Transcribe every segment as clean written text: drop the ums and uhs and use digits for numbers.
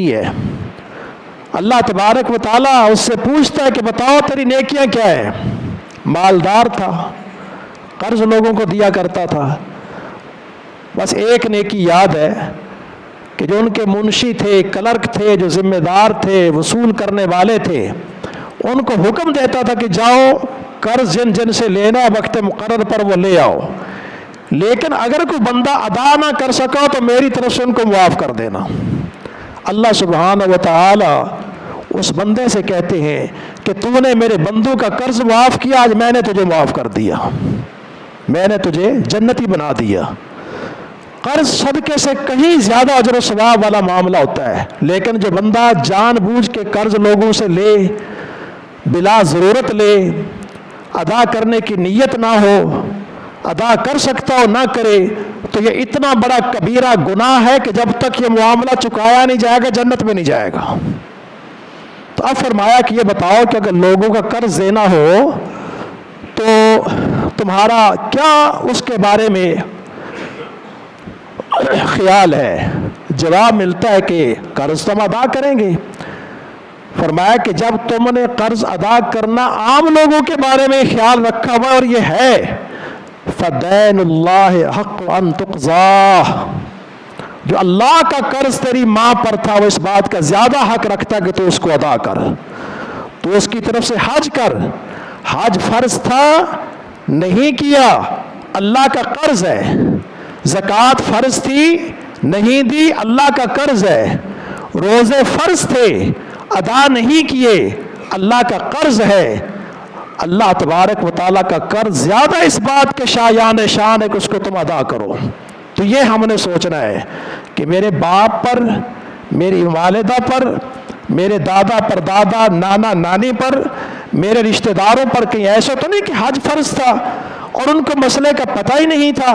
نیکی ہے۔ اللہ تبارک و تعالیٰ اس سے پوچھتا ہے کہ بتاؤ تیری نیکیاں کیا ہیں؟ مالدار تھا، قرض لوگوں کو دیا کرتا تھا، بس ایک نیکی یاد ہے کہ جو ان کے منشی تھے، کلرک تھے، جو ذمہ دار تھے، وصول کرنے والے تھے، ان کو حکم دیتا تھا کہ جاؤ قرض جن جن سے لینا وقت مقرر پر وہ لے آؤ، لیکن اگر کوئی بندہ ادا نہ کر سکا تو میری طرف سے ان کو معاف کر دینا۔ اللہ سبحانہ و تعالی اس بندے سے کہتے ہیں کہ تو نے میرے بندوں کا قرض معاف کیا، آج میں نے تجھے معاف کر دیا، میں نے تجھے جنتی بنا دیا۔ قرض صدقے سے کہیں زیادہ اجر و ثواب والا معاملہ ہوتا ہے، لیکن جو بندہ جان بوجھ کے قرض لوگوں سے لے، بلا ضرورت لے، ادا کرنے کی نیت نہ ہو، ادا کر سکتا ہو نہ کرے، تو یہ اتنا بڑا کبیرہ گناہ ہے کہ جب تک یہ معاملہ چکایا نہیں جائے گا جنت میں نہیں جائے گا۔ تو اب فرمایا کہ یہ بتاؤ کہ اگر لوگوں کا قرض دینا ہو تو تمہارا کیا اس کے بارے میں خیال ہے؟ جواب ملتا ہے کہ قرض تو ہم ادا کریں گے۔ فرمایا کہ جب تم نے قرض ادا کرنا عام لوگوں کے بارے میں خیال رکھا ہوا اور یہ ہے فَدَيْنُ اللَّهِ حَقُّ أَن تُقْضَىٰ، جو اللہ کا قرض تیری ماں پر تھا وہ اس بات کا زیادہ حق رکھتا کہ تو اس کو ادا کر، تو اس کی طرف سے حج کر۔ حج فرض تھا نہیں کیا، اللہ کا قرض ہے۔ زکوٰۃ فرض تھی نہیں دی، اللہ کا قرض ہے۔ روزے فرض تھے ادا نہیں کیے، اللہ کا قرض ہے۔ اللہ تبارک و تعالیٰ کا قرض زیادہ اس بات کے شایان شان ہے کہ اس کو تم ادا کرو۔ تو یہ ہم نے سوچنا ہے کہ میرے باپ پر، میری والدہ پر، میرے دادا پر دادا، نانا نانی پر، میرے رشتہ داروں پر کہیں ایسا تو نہیں کہ حج فرض تھا اور ان کو مسئلے کا پتہ ہی نہیں تھا،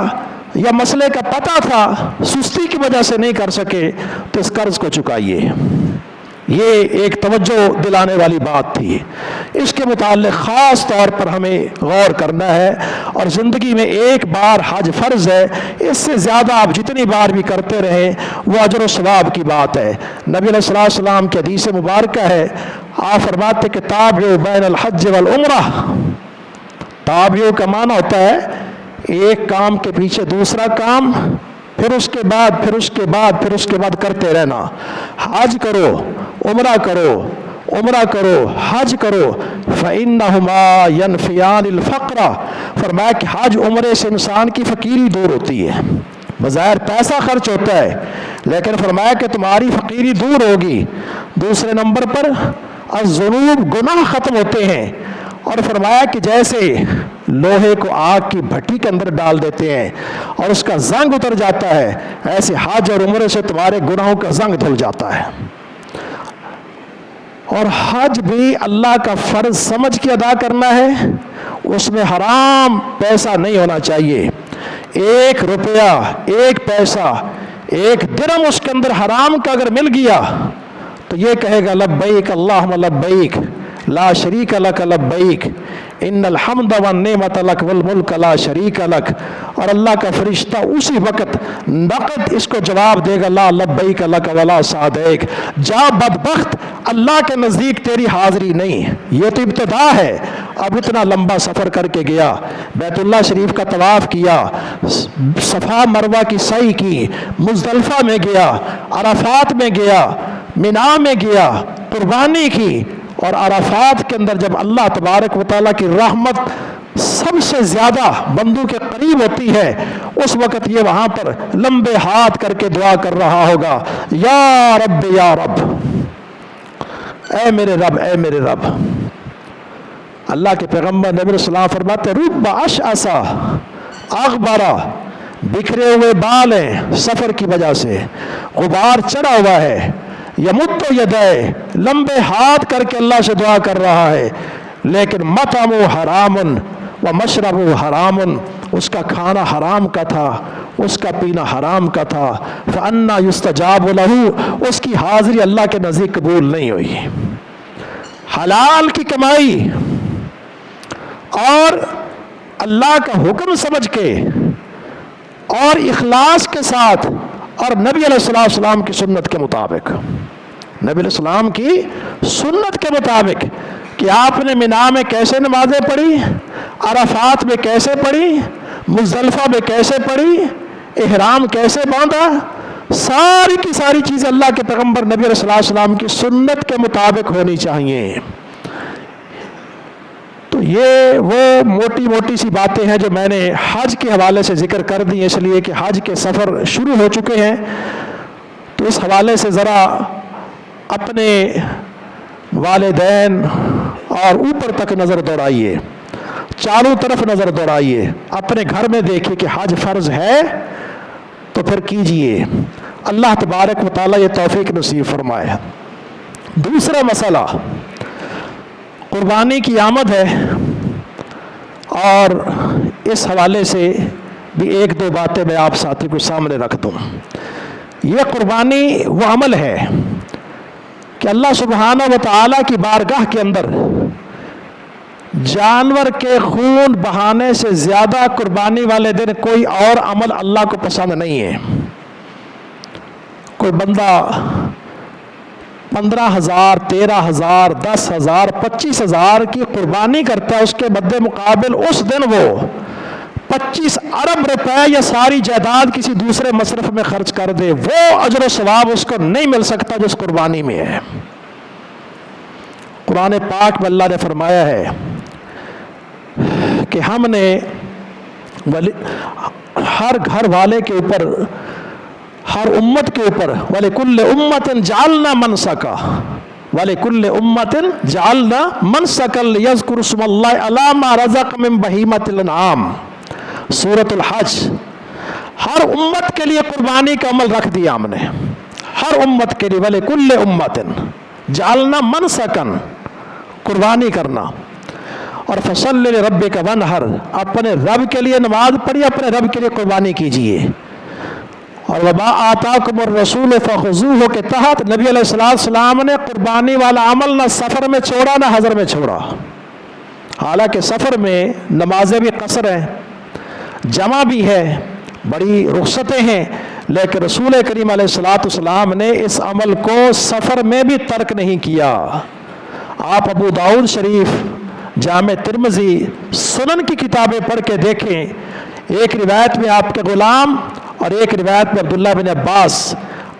یا مسئلے کا پتہ تھا سستی کی وجہ سے نہیں کر سکے، تو اس قرض کو چکائیے۔ یہ ایک توجہ دلانے والی بات تھی۔ اس کے متعلق خاص طور پر ہمیں غور کرنا ہے، اور زندگی میں ایک بار حج فرض ہے، اس سے زیادہ آپ جتنی بار بھی کرتے رہیں وہ اجر و ثواب کی بات ہے۔ نبی علیہ الصلوۃ والسلام کی حدیث مبارکہ ہے، آپ فرماتے کہ تابعوا بین الحج والعمرہ۔ تابعوا کا معنی ہوتا ہے ایک کام کے پیچھے دوسرا کام، پھر اس کے بعد پھر اس کے بعد پھر اس کے بعد کرتے رہنا۔ حج کرو، عمرہ کرو، عمرہ کرو، حج کرو، فَإِنَّهُمَا يَنْفِيَانِ الْفَقْرَ۔ فرمایا کہ حج عمرے سے انسان کی فقیری دور ہوتی ہے، بظاہر پیسہ خرچ ہوتا ہے، لیکن فرمایا کہ تمہاری فقیری دور ہوگی۔ دوسرے نمبر پر الذنوب، گناہ ختم ہوتے ہیں، اور فرمایا کہ جیسے لوہے کو آگ کی بھٹی کے اندر ڈال دیتے ہیں اور اس کا زنگ اتر جاتا ہے، ایسے حج اور عمرے سے تمہارے گناہوں کا زنگ دھل جاتا ہے۔ اور حج بھی اللہ کا فرض سمجھ کے ادا کرنا ہے، اس میں حرام پیسہ نہیں ہونا چاہیے۔ ایک روپیہ، ایک پیسہ، ایک درہم اس کے اندر حرام کا اگر مل گیا تو یہ کہے گا لبیک اللہم لبیک لا شریک لک لبیک ان الحمد والنعمت لک والملک لا شریک لک، اور اللہ کا فرشتہ اسی وقت نقد اس کو جواب دے گا لا لبیک لک ولا سعدیک، جا بدبخت، اللہ کے نزدیک تیری حاضری نہیں۔ یہ تو ابتدا ہے، اب اتنا لمبا سفر کر کے گیا، بیت اللہ شریف کا طواف کیا، صفا مروہ کی سعی کی، مزدلفہ میں گیا، عرفات میں گیا، مینا میں گیا، قربانی کی، اور عرفات کے اندر جب اللہ تبارک و تعالیٰ کی رحمت سب سے زیادہ بندوں کے قریب ہوتی ہے، اس وقت یہ وہاں پر لمبے ہاتھ کر کے دعا کر رہا ہوگا، یا رب یا رب، اے میرے رب، اے میرے رب۔ اللہ کے پیغمبر نبی علیہ السلام فرماتے رب اشعث اغبر، بکھرے ہوئے بال ہیں سفر کی وجہ سے، غبار چڑھا ہوا ہے، یمد یدے، لمبے ہاتھ کر کے اللہ سے دعا کر رہا ہے، لیکن مطعمو حرام و مشربو حرام، اس کا کھانا حرام کا تھا، اس کا پینا حرام کا تھا، فَأَنَّا يُسْتَجَابُ لَهُ، اس کی حاضری اللہ کے نزدیک قبول نہیں ہوئی۔ حلال کی کمائی اور اللہ کا حکم سمجھ کے اور اخلاص کے ساتھ اور نبی علیہ السلام کی سنت کے مطابق، نبی علیہ السلام کی سنت کے مطابق کہ آپ نے مینا میں کیسے نمازیں پڑھی، عرفات میں کیسے پڑھی، مزدلفہ میں کیسے پڑھی، احرام کیسے باندھا، ساری کی ساری چیزیں اللہ کے پیغمبر نبی علیہ السلام کی سنت کے مطابق ہونی چاہیے۔ تو یہ وہ موٹی موٹی سی باتیں ہیں جو میں نے حج کے حوالے سے ذکر کر دی، اس لیے کہ حج کے سفر شروع ہو چکے ہیں، تو اس حوالے سے ذرا اپنے والدین اور اوپر تک نظر دوڑائیے، چاروں طرف نظر دوڑائیے، اپنے گھر میں دیکھیے کہ حج فرض ہے تو پھر کیجئے، اللہ تبارک و تعالیٰ یہ توفیق نصیب فرمائے۔ دوسرا مسئلہ قربانی کی آمد ہے، اور اس حوالے سے بھی ایک دو باتیں میں آپ ساتھی کو سامنے رکھ دوں۔ یہ قربانی وہ عمل ہے کہ اللہ سبحانہ و تعالیٰ کی بارگاہ کے اندر جانور کے خون بہانے سے زیادہ قربانی والے دن کوئی اور عمل اللہ کو پسند نہیں ہے۔ کوئی بندہ 15,000 13,000 10,000 25,000 کی قربانی کرتا ہے، اس کے مد مقابل اس دن وہ 25 ارب روپے یا ساری جائیداد کسی دوسرے مصرف میں خرچ کر دے، وہ اجر و ثواب اس کو نہیں مل سکتا جو اس قربانی میں ہے۔ قرآن پاک میں اللہ نے فرمایا ہے کہ ہم نے ہر گھر والے کے اوپر، ہر امت کے اوپر وَلِكُلِّ أُمَّةٍ جَعَلْنَا مَنْسَكًا وَلِكُلِّ أُمَّةٍ جَعَلْنَا مَنْسَكًا لِيَذْكُرُوا اسْمَ اللَّهِ عَلَىٰ مَا رَزَقَهُم مِّن بَهِيمَةِ الْأَنْعَامِ، سورۃ الحج۔ ہر امت کے لیے قربانی کا عمل رکھ دیا ہم نے، ہر امت کے لیے وَلِكُلِّ أُمَّةٍ جَعَلْنَا مَنْسَكًا، قربانی کرنا۔ اور فَصَلِّ لِرَبِّكَ وَانْحَرْ، اپنے رب کے لیے نماز پڑھیے، اپنے رب کے لیے قربانی کیجیے۔ اور وَمَا آتَاكُمُ الرَّسُولُ فَخُذُوهُ کے تحت نبی علیہ السلام نے قربانی والا عمل نہ سفر میں چھوڑا نہ حضر میں چھوڑا۔ حالانکہ سفر میں نمازیں بھی قصر ہیں، جمع بھی ہے، بڑی رخصتیں ہیں، لیکن رسول کریم علیہ السلام نے اس عمل کو سفر میں بھی ترک نہیں کیا۔ آپ ابو داؤد شریف، جامع ترمذی، سنن کی کتابیں پڑھ کے دیکھیں، ایک روایت میں آپ کے غلام اور ایک روایت میں عبداللہ بن عباس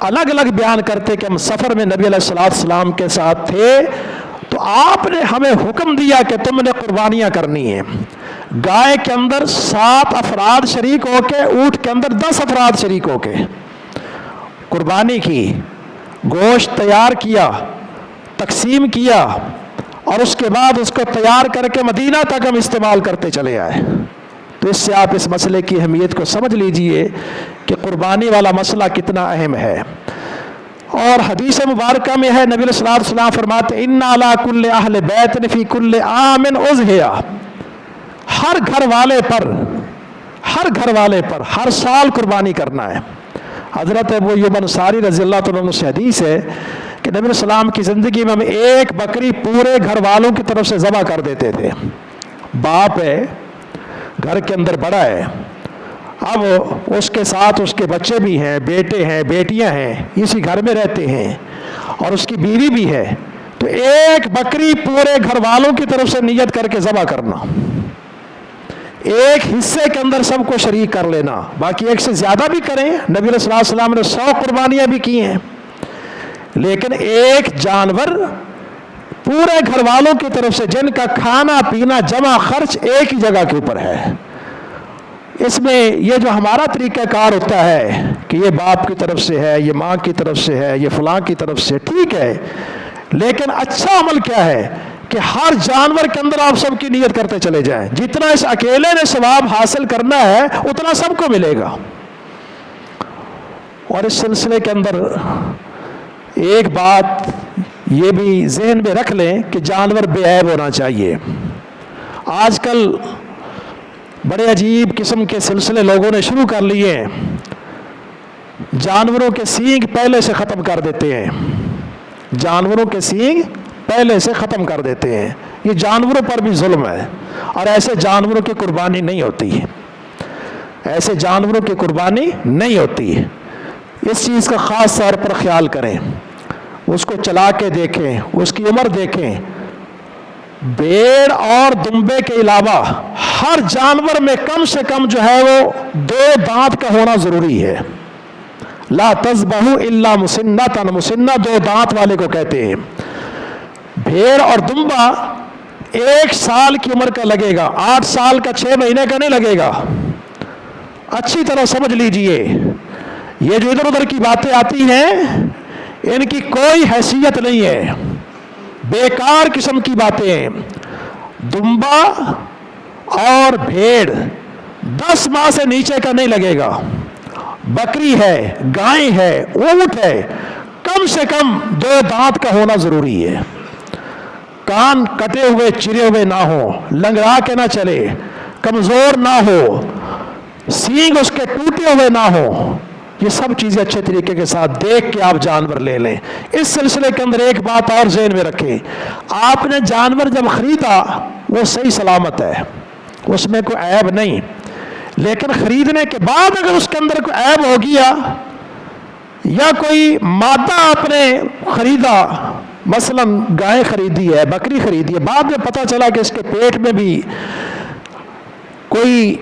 الگ الگ بیان کرتے کہ ہم سفر میں نبی علیہ السلام کے ساتھ تھے، تو آپ نے ہمیں حکم دیا کہ تم نے قربانیاں کرنی ہیں۔ گائے کے اندر 7 افراد شریک ہو کے، اونٹ کے اندر 10 افراد شریک ہو کے قربانی کی، گوشت تیار کیا، تقسیم کیا، اور اس کے بعد اس کو تیار کر کے مدینہ تک ہم استعمال کرتے چلے آئے۔ تو اس سے آپ اس مسئلے کی اہمیت کو سمجھ لیجئے کہ قربانی والا مسئلہ کتنا اہم ہے۔ اور حدیث مبارکہ میں ہے، نبی علیہ السلام فرماتے اِنَّ عَلَىٰ كُلِّ أَهْلِ بَيْتٍ فِي كُلِّ عَامٍ أُضْحِيَةٌ، ہر گھر والے پر، ہر گھر والے پر ہر سال قربانی کرنا ہے۔ حضرت ابو ایوب انصاری رضی اللہ عنہ سے حدیث ہے کہ نبی علیہ السلام کی زندگی میں ہم ایک بکری پورے گھر والوں کی طرف سے ذبح کر دیتے تھے۔ باپ ہے، گھر کے اندر بڑا ہے، اب اس کے ساتھ اس کے بچے بھی ہیں، بیٹے ہیں، بیٹیاں ہیں، اسی گھر میں رہتے ہیں، اور اس کی بیوی بھی ہے، تو ایک بکری پورے گھر والوں کی طرف سے نیت کر کے ذبح کرنا، ایک حصے کے اندر سب کو شریک کر لینا، باقی ایک سے زیادہ بھی کریں۔ نبی علیہ السلام نے 100 قربانیاں بھی کی ہیں، لیکن ایک جانور پورے گھر والوں کی طرف سے، جن کا کھانا پینا جمع خرچ ایک ہی جگہ کے اوپر ہے۔ اس میں یہ جو ہمارا طریقہ کار ہوتا ہے کہ یہ باپ کی طرف سے ہے، یہ ماں کی طرف سے ہے، یہ فلاں کی طرف سے، ٹھیک ہے، لیکن اچھا عمل کیا ہے کہ ہر جانور کے اندر آپ سب کی نیت کرتے چلے جائیں، جتنا اس اکیلے نے ثواب حاصل کرنا ہے اتنا سب کو ملے گا۔ اور اس سلسلے کے اندر ایک بات یہ بھی ذہن میں رکھ لیں کہ جانور بے عیب ہونا چاہیے۔ آج کل بڑے عجیب قسم کے سلسلے لوگوں نے شروع کر لیے ہیں، جانوروں کے سینگ پہلے سے ختم کر دیتے ہیں، جانوروں کے سینگ پہلے سے ختم کر دیتے ہیں، یہ جانوروں پر بھی ظلم ہے، اور ایسے جانوروں کی قربانی نہیں ہوتی ہے، ایسے جانوروں کی قربانی نہیں ہوتی ہے۔ اس چیز کا خاص طور پر خیال کریں۔ اس کو چلا کے دیکھیں، اس کی عمر دیکھیں، بھیڑ اور دمبے کے علاوہ ہر جانور میں کم سے کم جو ہے وہ 2 دانت کا ہونا ضروری ہے۔ لا تذبحوا الا مسنۃ، مسنہ 2 دانت والے کو کہتے ہیں۔ بھیڑ اور دمبا 1 سال کی عمر کا لگے گا، 8 سال کا 6 مہینے کا نہیں لگے گا۔ اچھی طرح سمجھ لیجئے، یہ جو ادھر ادھر کی باتیں آتی ہیں ان کی کوئی حیثیت نہیں ہے، بیکار قسم کی باتیں ہیں۔ دمبا اور بھیڑ 10 ماہ سے نیچے کا نہیں لگے گا، بکری ہے، گائے ہے، اونٹ ہے، کم سے کم 2 دانت کا ہونا ضروری ہے۔ کان کٹے ہوئے چرے ہوئے نہ ہو، لنگڑا کے نہ چلے، کمزور نہ ہو، سینگ اس کے ٹوٹے ہوئے نہ ہو، یہ سب چیزیں اچھے طریقے کے ساتھ دیکھ کے آپ جانور لے لیں۔ اس سلسلے کے اندر ایک بات اور ذہن میں رکھیں، آپ نے جانور جب خریدا وہ صحیح سلامت ہے، اس میں کوئی عیب نہیں، لیکن خریدنے کے بعد اگر اس کے اندر کوئی عیب ہو گیا یا کوئی مادہ آپ نے خریدا، مثلا گائے خریدی ہے، بکری خریدی ہے، بعد میں پتہ چلا کہ اس کے پیٹ میں بھی کوئی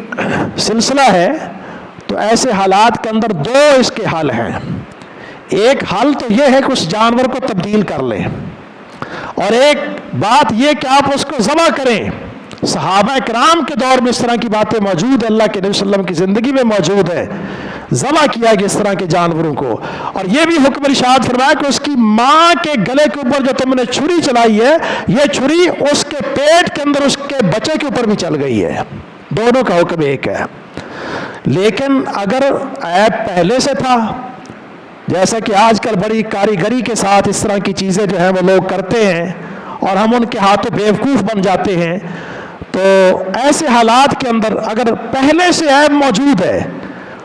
سلسلہ ہے، تو ایسے حالات کے اندر 2 اس کے حل ہیں۔ ایک حل تو یہ ہے کہ اس جانور کو تبدیل کر لیں، اور ایک بات یہ کہ آپ اس کو ذبح کریں۔ صحابہ کرام کے دور میں اس طرح کی باتیں موجود ہیں، اللہ کے نبی صلی اللہ علیہ وسلم کی زندگی میں موجود ہے، ذبح کیا گیا اس طرح کے جانوروں کو۔ اور یہ بھی حکم ارشاد فرمایا کہ اس کی ماں کے گلے کے اوپر جو تم نے چھری چلائی ہے، یہ چھری اس کے پیٹ کے اندر اس کے بچے کے اوپر بھی چل گئی ہے، دونوں کا حکم ایک ہے۔ لیکن اگر عیب پہلے سے تھا، جیسا کہ آج کل بڑی کاریگری کے ساتھ اس طرح کی چیزیں جو ہیں وہ لوگ کرتے ہیں اور ہم ان کے ہاتھوں بیوقوف بن جاتے ہیں، تو ایسے حالات کے اندر اگر پہلے سے عیب موجود ہے،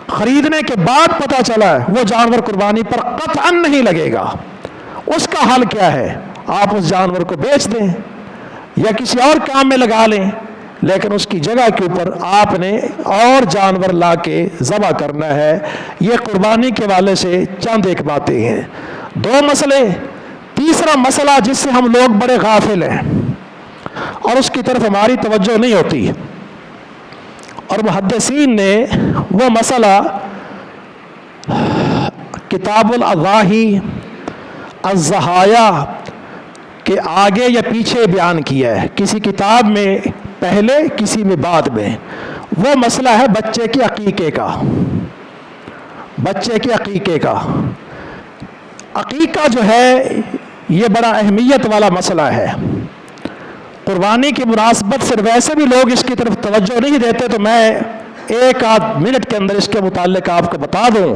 خریدنے کے بعد پتہ چلا ہے، وہ جانور قربانی پر قطعاً نہیں لگے گا۔ اس کا حل کیا ہے؟ آپ اس جانور کو بیچ دیں یا کسی اور کام میں لگا لیں، لیکن اس کی جگہ کے اوپر آپ نے اور جانور لا کے ذبح کرنا ہے۔ یہ قربانی کے والے سے چند ایک باتیں ہیں، 2 مسئلے۔ تیسرا مسئلہ جس سے ہم لوگ بڑے غافل ہیں اور اس کی طرف ہماری توجہ نہیں ہوتی، اور محدثین نے وہ مسئلہ کتاب الاضاحی الضحایا کے آگے یا پیچھے بیان کیا ہے، کسی کتاب میں پہلے کسی میں بعد میں۔ وہ مسئلہ ہے بچے کے عقیقے کا۔ بچے کے عقیقے کا عقیقہ جو ہے یہ بڑا اہمیت والا مسئلہ ہے۔ قربانی کی مناسبت سے ویسے بھی لوگ اس کی طرف توجہ نہیں دیتے، تو میں 1 آدھ منٹ کے اندر اس کے متعلق آپ کو بتا دوں۔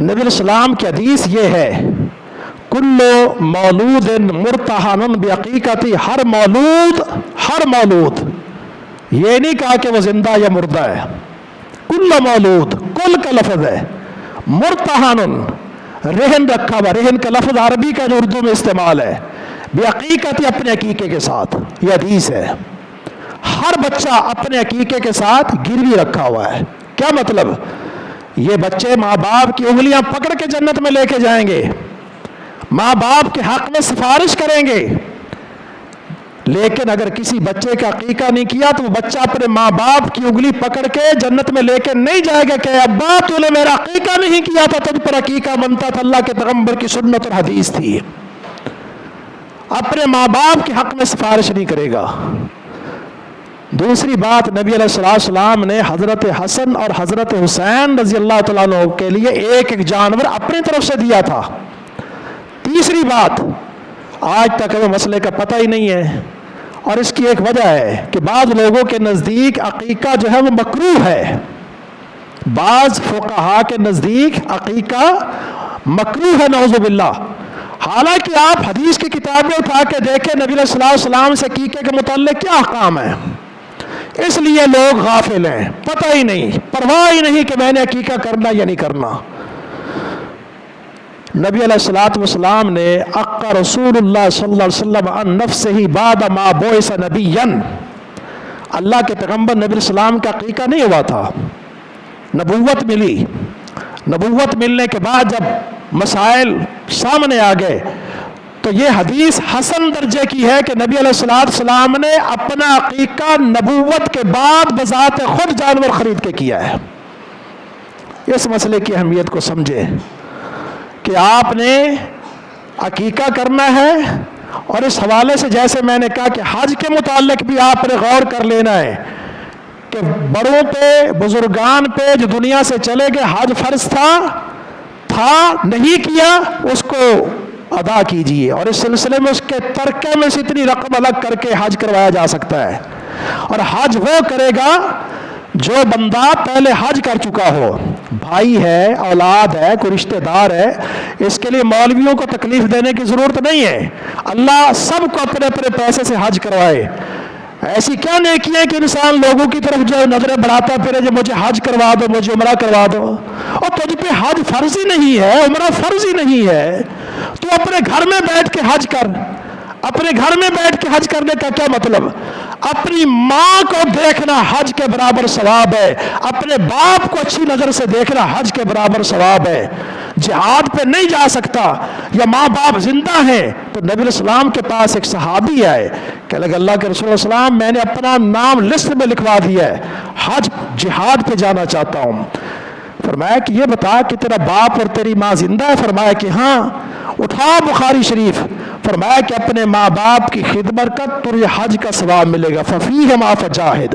نبی علیہ السلام کی حدیث یہ ہے، کل مولود مرتہن بعقیقتی، ہر مولود، یہ نہیں کہا کہ وہ زندہ یا مردہ ہے، کل مولود، کل کا لفظ ہے، مرتہن رہن رکھا ہوا، رہن کا لفظ عربی کا جو اردو میں استعمال ہے، بعقیقتی اپنے عقیقے کے ساتھ، یہ حدیث ہے۔ ہر بچہ اپنے عقیقے کے ساتھ گروی رکھا ہوا ہے۔ کیا مطلب؟ یہ بچے ماں باپ کی انگلیاں پکڑ کے جنت میں لے کے جائیں گے، ماں باپ کے حق میں سفارش کریں گے، لیکن اگر کسی بچے کا عقیقہ نہیں کیا تو وہ بچہ اپنے ماں باپ کی انگلی پکڑ کے جنت میں لے کے نہیں جائے گا کہ ابا تو نے میرا عقیقہ نہیں کیا تھا، تجھ پر عقیقہ بنتا تھا، اللہ کے پیغمبر کی سنت اور حدیث تھی۔ اپنے ماں باپ کے حق میں سفارش نہیں کرے گا۔ دوسری بات، نبی علیہ السلام نے حضرت حسن اور حضرت حسین رضی اللہ تعالیٰ عنہ کے لیے ایک جانور اپنی طرف سے دیا تھا۔ تیسری بات، آج تک ہمیں مسئلے کا پتہ ہی نہیں ہے، اور اس کی ایک وجہ ہے کہ بعض لوگوں کے نزدیک عقیقہ جو ہے وہ مکروہ ہے، بعض فقہا کے نزدیک عقیقہ مکروہ ہے، نعوذ باللہ۔ حالانکہ آپ حدیث کی کتابیں اٹھا کے دیکھیں نبی علیہ السلام سے عقیقے کے متعلق کیا احکام ہیں، اس لیے لوگ غافل ہیں، پتہ ہی نہیں، پرواہ ہی نہیں کہ میں نے عقیقہ کرنا یا نہیں کرنا۔ نبی علیہ السلام نے عقا رسول اللہ صلی اللہ علیہ وسلم عن نفسہ بعد ما بعث نبیا، اللہ کے پیغمبر نبی علیہ السلام کا عقیقہ نہیں ہوا تھا، نبوت ملی، نبوت ملنے کے بعد جب مسائل سامنے آ گئے تو یہ حدیث حسن درجے کی ہے کہ نبی علیہ السلام نے اپنا عقیقہ نبوت کے بعد بذات خود جانور خرید کے کیا ہے۔ اس مسئلے کی اہمیت کو سمجھے کہ آپ نے عقیقہ کرنا ہے، اور اس حوالے سے جیسے میں نے کہا کہ حج کے متعلق بھی آپ نے غور کر لینا ہے کہ بڑوں پہ، بزرگان پہ جو دنیا سے چلے گئے حج فرض تھا نہیں کیا، اس کو ادا کیجئے، اور اس سلسلے میں اس کے ترکے میں سے اتنی رقم الگ کر کے حج کروایا جا سکتا ہے۔ اور حج وہ کرے گا جو بندہ پہلے حج کر چکا ہو، بھائی ہے، اولاد ہے، کوئی رشتہ دار ہے، اس کے لیے مولویوں کو تکلیف دینے کی ضرورت نہیں ہے، اللہ سب کو اپنے اپنے پیسے سے حج کروائے۔ ایسی کیا نیکی ہے کہ انسان لوگوں کی طرف جو نظریں بڑھاتا پھرے، جو مجھے حج کروا دو، مجھے عمرہ کروا دو، اور تجھ پہ حج فرض ہی نہیں ہے، عمرہ فرض ہی نہیں ہے، تو اپنے گھر میں بیٹھ کے حج کر۔ اپنے گھر میں بیٹھ کے حج کرنے کا کیا مطلب؟ اپنی ماں کو دیکھنا حج کے برابر ثواب ہے، اپنے باپ کو اچھی نظر سے دیکھنا حج کے برابر ثواب ہے۔ جہاد پہ نہیں جا سکتا یا ماں باپ زندہ ہیں تو نبی علیہ السلام کے پاس ایک صحابی آئے کہ اللہ کے رسول اللہ علیہ وسلم، میں نے اپنا نام لسٹ میں لکھوا دیا ہے، حج جہاد پہ جانا چاہتا ہوں۔ فرمایا کہ یہ بتا کہ تیرا باپ اور تیری ماں زندہ ہے؟ فرمایا کہ ہاں۔ اٹھا بخاری شریف، فرمایا کہ اپنے ماں باپ کی خدمت کا تجھے حج کا ثواب ملے گا، ففیہما فجاہد۔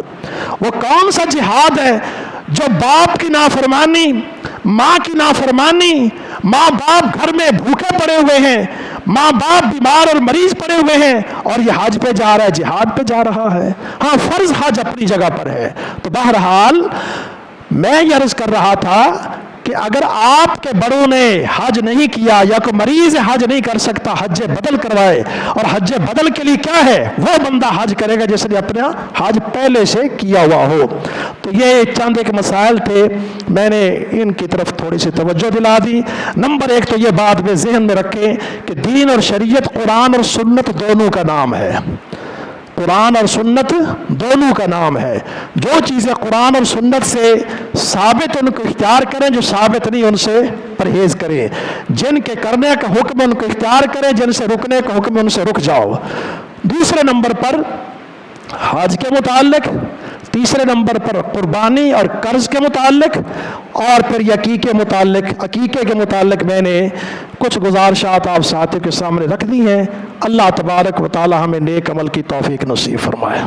وہ کون سا جہاد ہے جو باپ کی نافرمانی، ماں کی نافرمانی، ماں باپ گھر میں بھوکے پڑے ہوئے ہیں، ماں باپ بیمار اور مریض پڑے ہوئے ہیں، اور یہ حج پہ جا رہا ہے، جہاد پہ جا رہا ہے۔ ہاں فرض حج اپنی جگہ پر ہے۔ تو بہرحال میں یہ عرض کر رہا تھا کہ اگر آپ کے بڑوں نے حج نہیں کیا یا کوئی مریض حج نہیں کر سکتا، حج بدل کروائے، اور حج بدل کے لیے کیا ہے؟ وہ بندہ حج کرے گا جس نے اپنا حج پہلے سے کیا ہوا ہو۔ تو یہ چند ایک مسائل تھے، میں نے ان کی طرف تھوڑی سی توجہ دلا دی۔ نمبر ایک تو یہ بات میں ذہن میں رکھیں کہ دین اور شریعت قرآن اور سنت دونوں کا نام ہے، قرآن اور سنت دونوں کا نام ہے۔ جو چیزیں قرآن اور سنت سے ثابت ان کو اختیار کریں، جو ثابت نہیں ان سے پرہیز کریں، جن کے کرنے کا حکم ان کو اختیار کریں، جن سے رکنے کا حکم ان سے رک جاؤ۔ دوسرے نمبر پر حج کے متعلق، تیسرے نمبر پر قربانی اور قرض کے متعلق، اور پھر عقیقے کے متعلق میں نے کچھ گزارشات آپ ساتھیوں کے سامنے رکھ دی ہیں۔ اللہ تبارک و تعالی ہمیں نیک عمل کی توفیق نصیب فرمائے۔